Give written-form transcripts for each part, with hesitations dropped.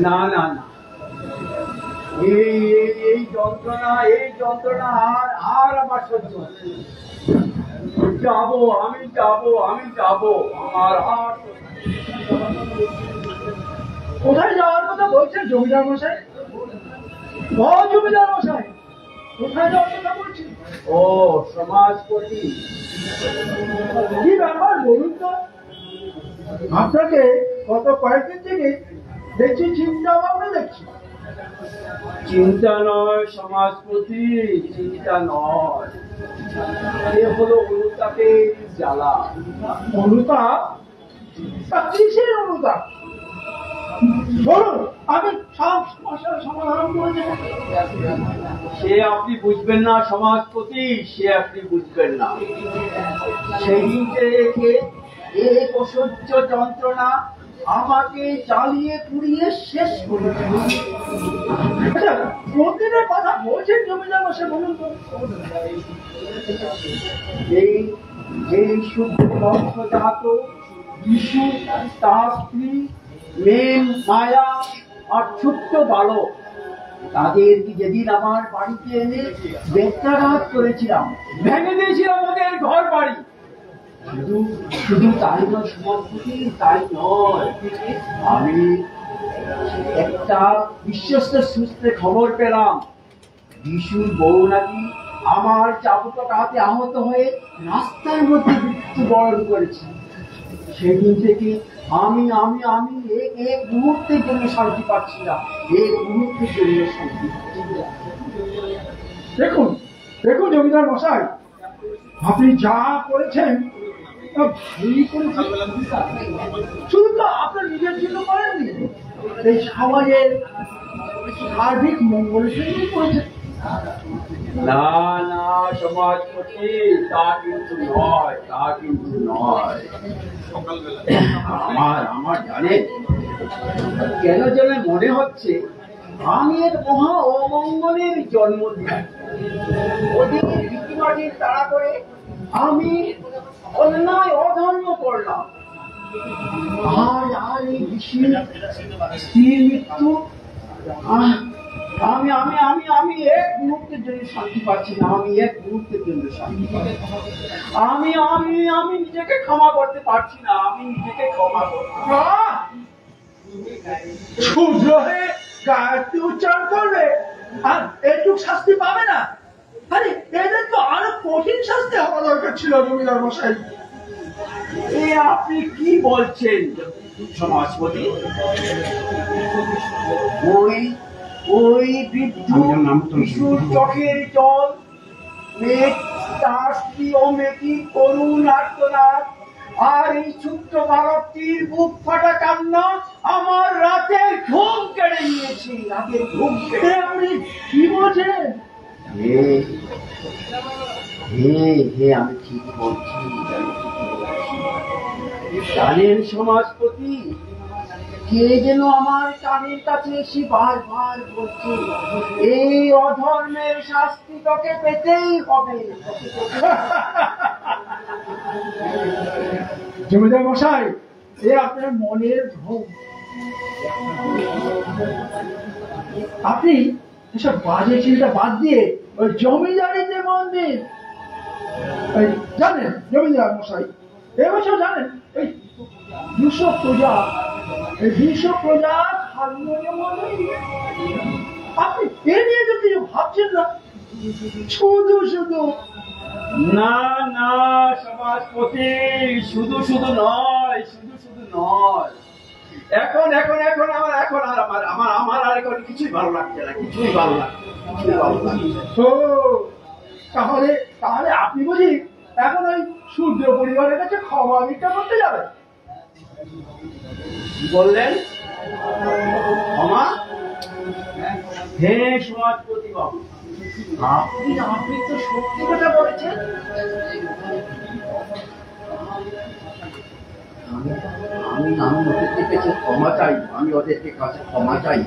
না না না, এই যন্ত্রণা আর আমার সহ্য হচ্ছে না। আমি যাবো আমার আর কোথায় যাওয়ার কথা বলছেন জমিদার মশাই? জমিদার মশাই, কোথায় যাওয়ার কথা বলছেন? ও সমাজপতি, কি ব্যাপার বলুন তো? আপনাকে গত কয়েকদিন থেকে দেখছি চিন্তা ভাবনা দেখছি। চিন্তা নয় সমাজপতি, চিন্তা নয়, এ হলো অনুতাপের জ্বালা। অনুতাপ? কিসের অনুতাপ? বলুন, আমি সব সমস্যার সমাধান করে দেব। সে আপনি বুঝবেন না সমাজপতি, সে আপনি বুঝবেন না। সেদিন যে রেখে এক অসহ্য যন্ত্রণা আমাকে জ্বালিয়ে পুড়িয়ে শেষ করেছে। আচ্ছা, কোনদিনের কথা বলছেন জমিদার মশাই বলুন তো? এই শুদ্ধ বংশজাত বিশু, তার স্ত্রী মেম, মায়া আর ছোট্ট বালক, তাদেরকে যেদিন আমার বাড়িতে এনে বেত্রাঘাত করেছিলাম, ভেঙে দিয়েছিলাম ওদের ঘর বাড়ি। শুধু তাই নয় সমাজপতি, তাই নয়, আমি একটা বিশ্বস্ত সূত্রে খবর পেলাম বিশুর বউ নাকি আমার চাবুকাঘাতে আহত হয়ে রাস্তার মধ্যে মৃত্যুবরণ করেছে। সেদিন থেকে আমি আমি আমি এক মুহূর্তের জন্য শান্তি পাচ্ছি না, এক মুহূর্তের জন্য শান্তি পাচ্ছি না। দেখুন দেখুন জমিদার মশাই, আপনি যা করেছেন তা ভালোই করেছেন। শুধু তো আপনার নিজের জন্য করেননি, এই সমাজের সার্বিক মঙ্গলের জন্যই করেছেন। না না সমাজপতি, তা কিন্তু নয়, তা কিন্তু নয়। আমার জানেন কেন যেন মনে হচ্ছে আমি এক মহা অমঙ্গলের জন্ম দিই। ওদের রীতিমাটির তাড়া করে আমি অন্যায় অধর্ম করলাম। আর এই বিশির স্ত্রীর মৃত্যু, আমি আমি আমি আমি এক মুহূর্তের জন্য শান্তি পাচ্ছি না, আমি এক মুহূর্তের জন্য শান্তি পাচ্ছি না। আমি আমি আমি নিজেকে ক্ষমা করতে পারছি না, আমি নিজেকে ক্ষমা করতে শুদ্ধ হয়ে গায়ত্রী উচ্চারণ করবে আর একটু শাস্তি পাবে না? আরে এদের তো আরো কঠিন শাস্তি হওয়া দরকার ছিল জমিদার মশাই। এ আপনি কি বলছেন সমাজপতি? ওই বৃদ্ধ শিশুর চোখের জল, মেঘ তার স্ত্রী ও মেয়েটির করুণ আর্তনাদ, আর এই ছোট্ট বালকটির বুক ফাটা কান্না আমার রাতের ঘুম কেড়ে নিয়েছে, রাতের ঘুম কেড়ে। আপনি কি বলছেন? আমি ঠিক বলছি। জানেন সমাজপতি, কে যেন আমার কানের কাছে এসে বারবার বলছে এই অধর্মের শাস্তি তোকে পেতেই হবে। জমিদার মশাই, এ আপনার মনের ভ্রম। আপনি এসব বাজে চিন্তা বাদ দিয়ে ওই জমিদারিতে মন দিন। জানেন জমিদার মশাই, এবছর জানেন এই 200 প্রজা, এই 200 প্রজা আপনি এ নিয়ে তো কিছু ভাবছেন না, শুধু শুধু। না না সমাজপতি, শুধু শুধু নয়, শুধু শুধু নয়। এখন এখন এখন আমার এখন আর আমার আমার আমার আর এখন কিছুই ভালো লাগছে না, কিছুই ভালো লাগছে, কিছুই ভালো লাগছে। তো তাহলে তাহলে আপনি বুঝি এখন ওই সূর্য পরিবারের কাছে ক্ষমা ভিক্ষা করতে যাবেন? কি বললেন? ক্ষমা? হে সমাজপতি বাবু, আপনি তো সত্যি কথা বলেছেন। আমি ওদেরকে কাছে ক্ষমা চাই, আমি ওদেরকে কাছে ক্ষমা চাই।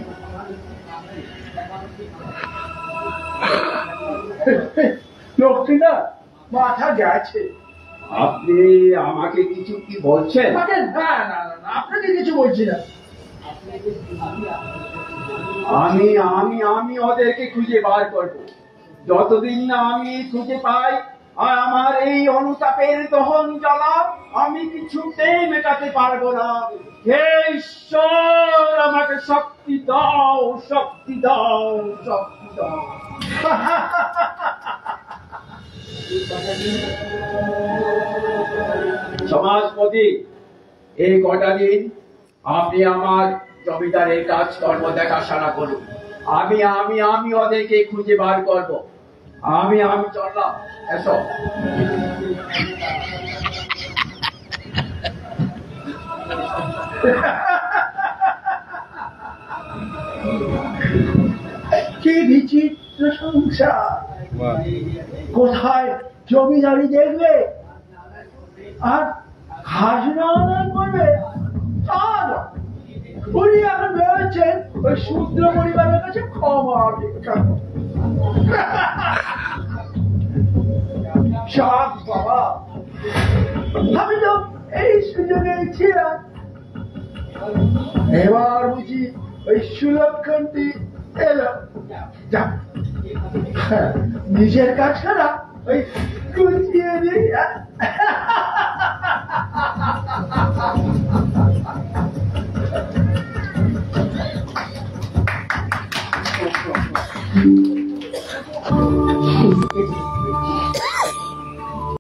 লক্ষ্মীটা মাথা গেছে। আপনি আমাকে কিছু কি বলছেন? না না না, আপনাকে কিছু বলছি না। আমি আমি আমি ওদেরকে খুঁজে বার করব। যতদিন না আমি খুঁজে পাই আর আমার এই অনুতাপের দহন জ্বালা আমি কিছুতেই মেটাতে পারবো না। হে ঈশ্বর, আমাকে শক্তি দাও, শক্তি দাও, শক্তি দাও। সমাজপতি, এই কটা দিন আপনি আমার জমিদারের কাজকর্ম দেখাশোনা করুন। আমি আমি আমি ওদেরকে খুঁজে বার করব। আমি আমি চললাম। এসো। কি বিচিত্র সংসার! কোথায় জমিদারি দেখবে আর খাজনা আদায় করবে, তা না। উনি এখন ভেবেছেন ওই শূদ্র পরিবারের কাছে ক্ষমা ভিক্ষা করবে। সব বাবা, আমি তো এই সুযোগে ছিলাম। এবার বুঝি ওই সুলক্ষণটি এলো। যাক, নিজের কাজখানা ওই গুছিয়ে দিই।